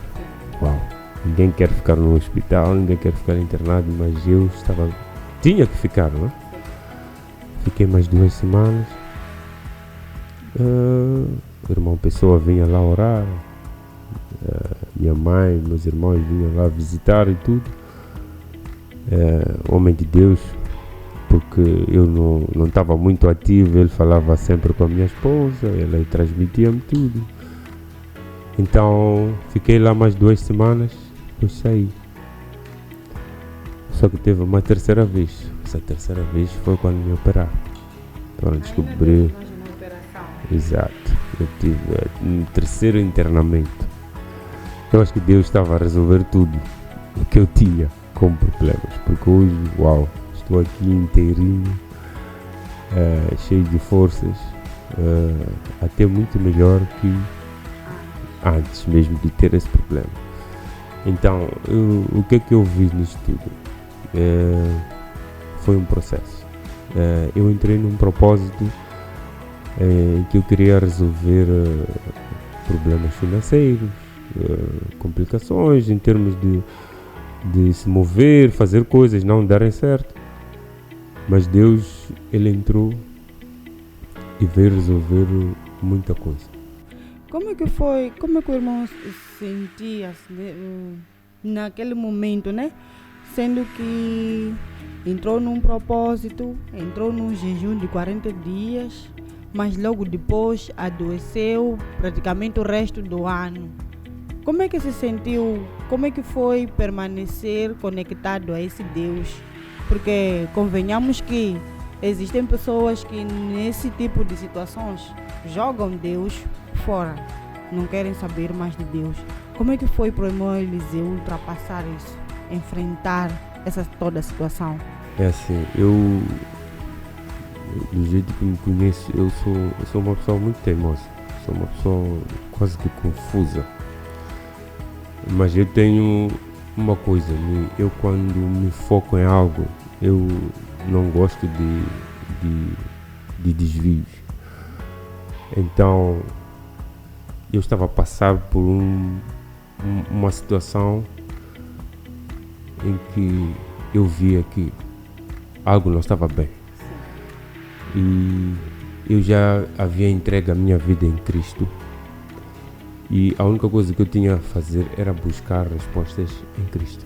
Uau, ninguém quer ficar no hospital, ninguém quer ficar internado, mas eu tinha que ficar, não é? Fiquei mais 2 semanas. O irmão Pessoa vinha lá orar, minha mãe, meus irmãos vinham lá visitar e tudo. Homem de Deus, porque eu não estava muito ativo, ele falava sempre com a minha esposa, ela transmitia-me tudo. Então fiquei lá mais 2 semanas, depois saí. Só que teve uma terceira vez. Essa terceira vez foi quando me operaram. Então descobri. Exato. Eu tive um terceiro internamento. Eu acho que Deus estava a resolver tudo o que eu tinha como problemas. Porque hoje, uau, estou aqui inteirinho, cheio de forças, até muito melhor que antes mesmo de ter esse problema. Então, o que é que eu vi nisso tudo? Foi um processo. Eu entrei num propósito em que eu queria resolver problemas financeiros, complicações em termos de se mover, fazer coisas não darem certo. Mas Deus, Ele entrou e veio resolver muita coisa. Como é que o irmão se sentia naquele momento, né? Sendo que entrou num propósito, entrou num jejum de 40 dias, mas logo depois adoeceu praticamente o resto do ano. Como é que se sentiu? Como é que foi permanecer conectado a esse Deus? Porque convenhamos que existem pessoas que nesse tipo de situações jogam Deus fora, não querem saber mais de Deus. Como é que foi para o irmão Eliseu ultrapassar isso, enfrentar toda a situação? É assim, do jeito que me conheço, eu sou uma pessoa muito teimosa, sou uma pessoa quase que confusa. Mas eu tenho uma coisa, eu quando me foco em algo, eu não gosto de desvios. Então, eu estava a passar por uma situação em que eu via que algo não estava bem. E eu já havia entregue a minha vida em Cristo. E a única coisa que eu tinha a fazer era buscar respostas em Cristo.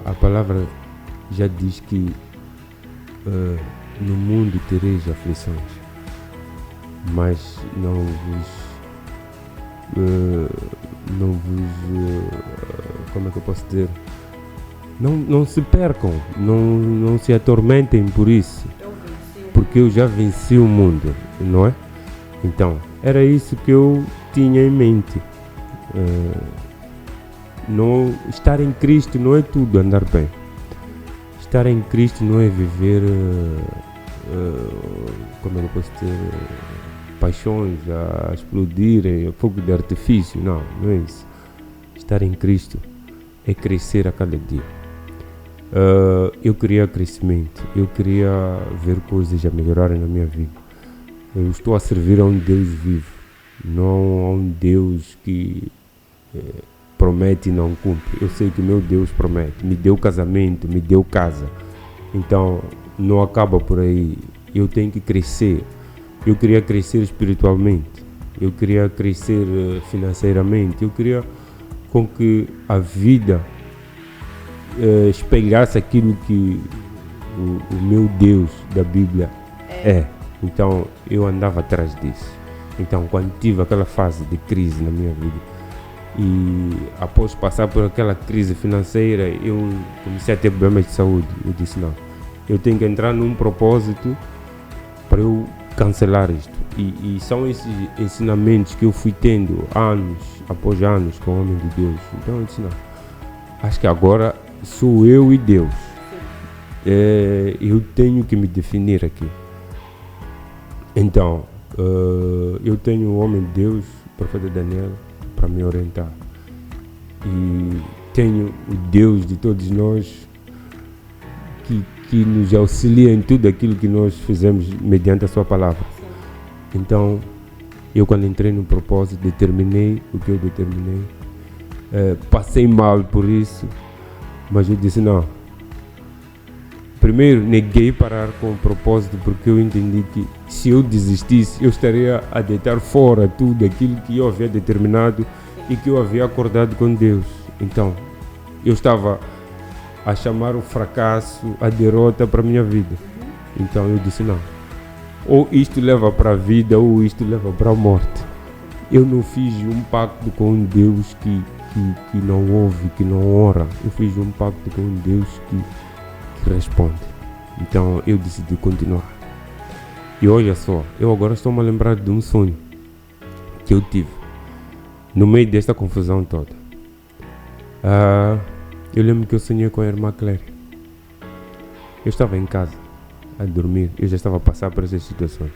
A palavra já diz que no mundo tereis aflições, mas como é que eu posso dizer? Não se percam, não se atormentem por isso, porque eu já venci o mundo, não é? Então, era isso que eu tinha em mente. Estar em Cristo não é tudo andar bem. Estar em Cristo não é viver, como eu posso dizer, paixões a explodirem, fogo de artifício. Não é isso. Estar em Cristo é crescer a cada dia. Eu queria crescimento, eu queria ver coisas a melhorarem na minha vida. Eu estou a servir a um Deus vivo, não a um Deus que promete e não cumpre. Eu sei que meu Deus promete, me deu casamento, me deu casa. Então, não acaba por aí. Eu tenho que crescer. Eu queria crescer espiritualmente, eu queria crescer financeiramente, eu queria com que a vida espelhasse aquilo que o meu Deus da Bíblia é. Então eu andava atrás disso. Então quando tive aquela fase de crise na minha vida e após passar por aquela crise financeira, eu comecei a ter problemas de saúde. Eu disse não, eu tenho que entrar num propósito para eu cancelar isto. E são esses ensinamentos que eu fui tendo anos após anos com o homem de Deus. Então eu disse não, acho que agora sou eu e Deus. Eu tenho que me definir aqui. Então, eu tenho o homem de Deus, o profeta Daniel, para me orientar. E tenho o Deus de todos nós que nos auxilia em tudo aquilo que nós fizemos mediante a sua palavra. Então, eu quando entrei no propósito, determinei o que eu determinei. Passei mal por isso, mas eu disse não. Primeiro, neguei parar com o propósito porque eu entendi que se eu desistisse, eu estaria a deitar fora tudo aquilo que eu havia determinado e que eu havia acordado com Deus. Então, eu estava a chamar o fracasso, a derrota para a minha vida. Então eu disse não. Ou isto leva para a vida ou isto leva para a morte. Eu não fiz um pacto com um Deus que não ouve, que não ora. Eu fiz um pacto com um Deus que responde. Então eu decidi continuar. E olha só, eu agora estou-me a lembrar de um sonho que eu tive no meio desta confusão toda. Eu lembro que eu sonhei com a irmã Claire. Eu estava em casa a dormir, eu já estava a passar por essas situações.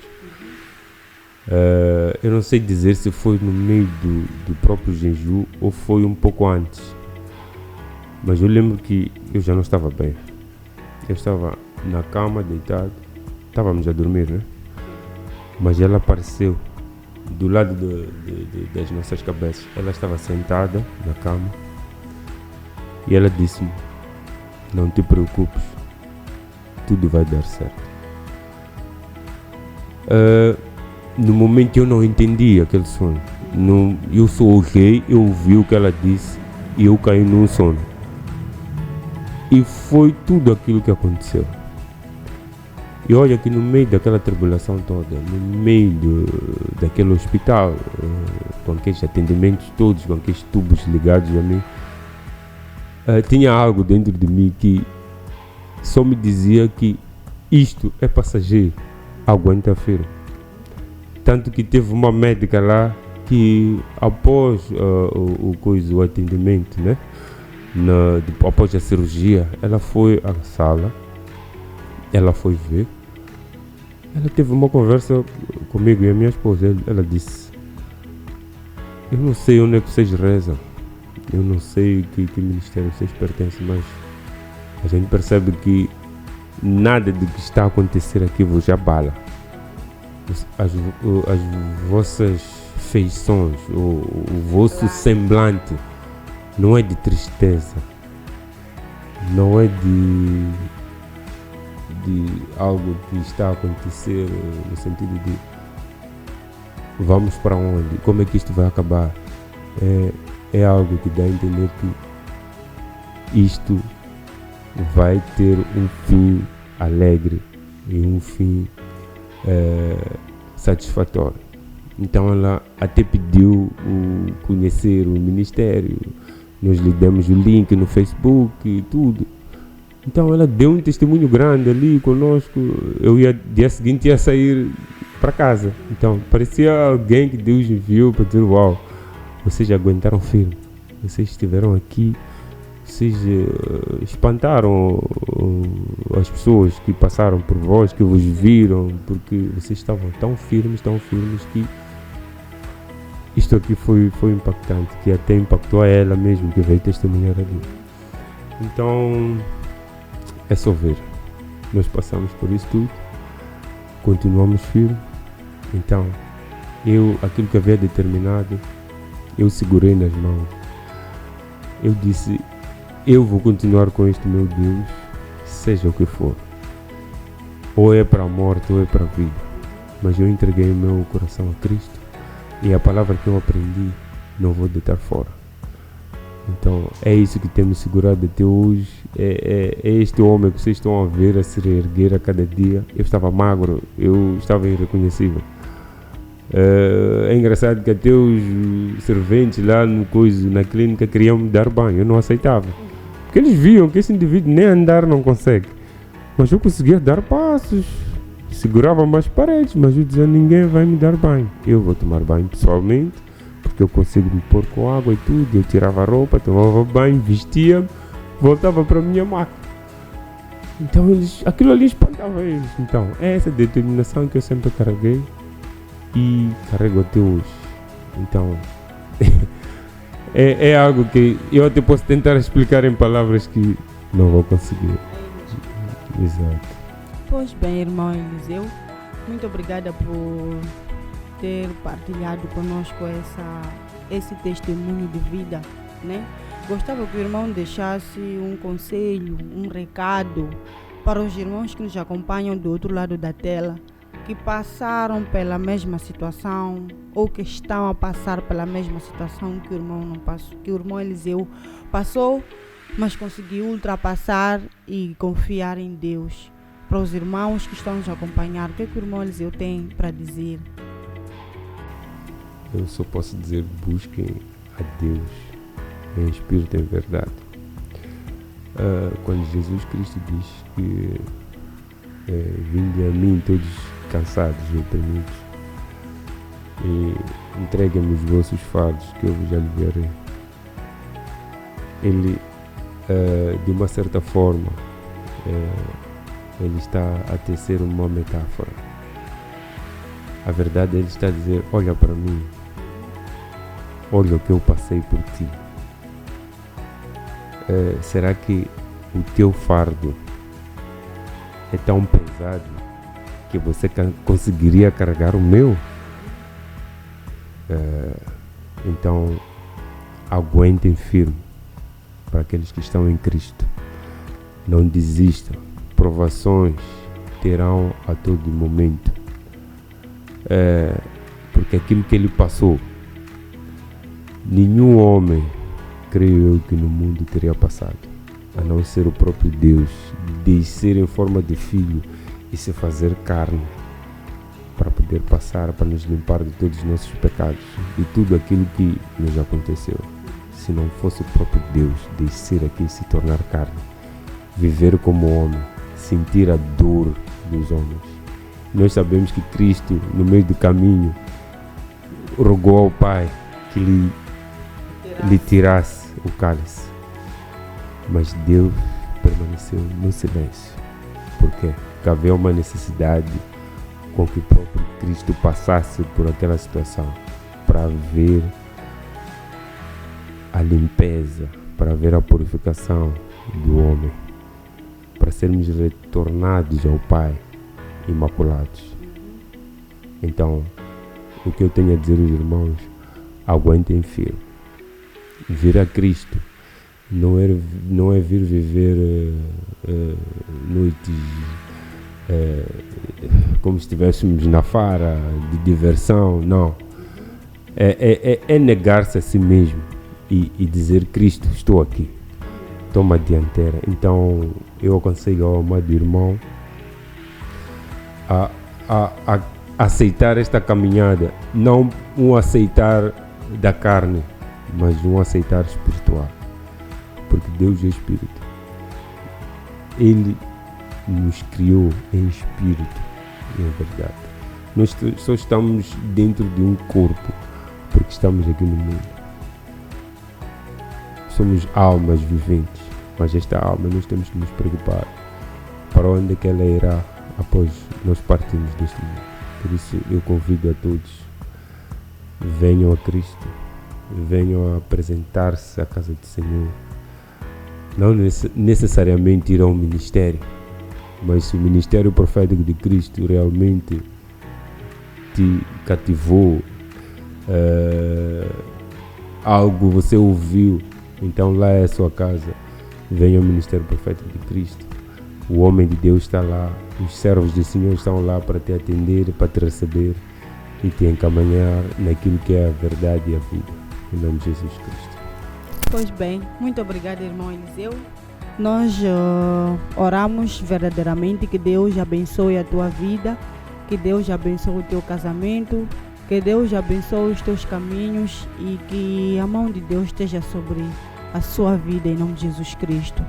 Eu não sei dizer se foi no meio do próprio jejum ou foi um pouco antes, mas eu lembro que eu já não estava bem. Eu estava na cama, deitado, estávamos a dormir, né? Mas ela apareceu do lado das nossas cabeças. Ela estava sentada na cama e ela disse-me: não te preocupes, tudo vai dar certo. No momento eu não entendi aquele sonho. Eu só olhei, eu ouvi o que ela disse e eu caí num sono. E foi tudo aquilo que aconteceu. E olha que no meio daquela tribulação toda, no meio daquele hospital, com aqueles atendimentos todos, com aqueles tubos ligados a mim, tinha algo dentro de mim que só me dizia que isto é passageiro, aguenta firme. Tanto que teve uma médica lá que após o atendimento, né? Após a cirurgia, ela foi à sala, ela foi ver, ela teve uma conversa comigo e a minha esposa. Ela disse: eu não sei onde é que vocês rezam, eu não sei que ministério vocês pertencem, mas a gente percebe que nada do que está a acontecer aqui vos abala. As vossas feições, o vosso semblante não é de tristeza, não é de algo que está a acontecer no sentido de vamos para onde, como é que isto vai acabar. É algo que dá a entender que isto vai ter um fim alegre e um fim satisfatório. Então ela até pediu conhecer o ministério, nós lhe demos o link no Facebook e tudo. Então ela deu um testemunho grande ali conosco. Dia seguinte ia sair para casa. Então parecia alguém que Deus enviou para dizer: uau, vocês aguentaram firme, vocês estiveram aqui, vocês espantaram as pessoas que passaram por vós, que vos viram, porque vocês estavam tão firmes que isto aqui foi impactante, que até impactou a ela mesmo, que veio testemunhar ali. Então é só ver, nós passamos por isso tudo, continuamos firmes. Então aquilo que havia determinado, eu segurei nas mãos. Eu disse: eu vou continuar com este meu Deus, seja o que for. Ou é para a morte ou é para a vida. Mas eu entreguei o meu coração a Cristo. E a palavra que eu aprendi, não vou deitar fora. Então é isso que temos segurado até hoje. É este homem que vocês estão a ver a se reerguer a cada dia. Eu estava magro, eu estava irreconhecível. É engraçado que até os serventes lá na clínica queriam me dar banho. Eu não aceitava, porque eles viam que esse indivíduo nem andar não consegue. Mas eu conseguia dar passos, segurava mais paredes, mas eu dizia: ninguém vai me dar banho, eu vou tomar banho pessoalmente, porque eu consigo me pôr com água e tudo. Eu tirava a roupa, tomava banho, vestia, voltava para a minha maca. Então aquilo ali espantava eles. Então é essa determinação que eu sempre carreguei e carrego até hoje. Então É algo que eu até posso tentar explicar em palavras que não vou conseguir. Exato. Pois bem, irmão Eliseu, muito obrigada por ter partilhado conosco esse testemunho de vida, né? Gostava que o irmão deixasse um conselho, um recado para os irmãos que nos acompanham do outro lado da tela, que passaram pela mesma situação ou que estão a passar pela mesma situação que o irmão não passou, que o irmão Eliseu passou, mas conseguiu ultrapassar e confiar em Deus. Para os irmãos que estão nos acompanhar, o que o irmão Eliseu tem para dizer? Eu só posso dizer, busquem a Deus em espírito e em verdade. Quando Jesus Cristo diz que vinde a mim todos cansados e oprimidos e entreguem-me os vossos fardos que eu vos aliviarei. Ele, de uma certa forma, ele está a tecer uma metáfora. A verdade, ele está a dizer, olha para mim, olha o que eu passei por ti. Será que o teu fardo é tão pesado que você conseguiria carregar o meu? Então, aguentem firme para aqueles que estão em Cristo. Não desistam. Provações terão a todo momento. Porque aquilo que ele passou, nenhum homem, creio eu, que no mundo teria passado, a não ser o próprio Deus, descer em forma de filho e se fazer carne para poder passar, para nos limpar de todos os nossos pecados e tudo aquilo que nos aconteceu. Se não fosse o próprio Deus descer aqui e se tornar carne, viver como homem, sentir a dor dos homens. Nós sabemos que Cristo, no meio do caminho, rogou ao Pai que lhe tirasse o cálice. Mas Deus permaneceu no silêncio. Por quê? Porque havia uma necessidade com que o próprio Cristo passasse por aquela situação para ver a limpeza, para ver a purificação do homem, para sermos retornados ao Pai imaculados. Então, o que eu tenho a dizer aos irmãos, aguentem firme. Vir a Cristo não é vir viver noites como se estivéssemos na farra de diversão, não. É negar-se a si mesmo e dizer, Cristo, estou aqui, toma a dianteira. Então eu aconselho ao amado irmão a aceitar esta caminhada, não um aceitar da carne, mas um aceitar espiritual, porque Deus é espírito. Ele nos criou em espírito e em verdade. Nós só estamos dentro de um corpo porque estamos aqui no mundo. Somos almas viventes, mas esta alma nós temos que nos preocupar para onde é que ela irá após nós partirmos deste mundo. Por isso eu convido a todos, venham a Cristo, venham a apresentar-se à casa do Senhor. Não necessariamente ir ao ministério, mas se o ministério profético de Cristo realmente te cativou, algo você ouviu, então lá é a sua casa. Venha ao ministério profético de Cristo. O homem de Deus está lá, os servos do Senhor estão lá para te atender, para te receber e te encaminhar naquilo que é a verdade e a vida. Em nome de Jesus Cristo. Pois bem, muito obrigada, irmão Eliseu. Nós oramos verdadeiramente que Deus abençoe a tua vida, que Deus abençoe o teu casamento, que Deus abençoe os teus caminhos e que a mão de Deus esteja sobre a sua vida em nome de Jesus Cristo.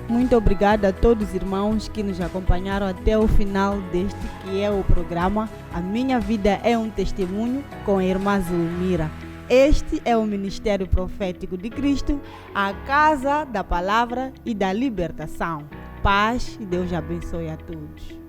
Muito obrigada a todos os irmãos que nos acompanharam até o final deste que é o programa A Minha Vida é um Testemunho com a irmã Zulmira. Este é o Ministério Profético de Cristo, a Casa da Palavra e da Libertação. Paz e Deus abençoe a todos.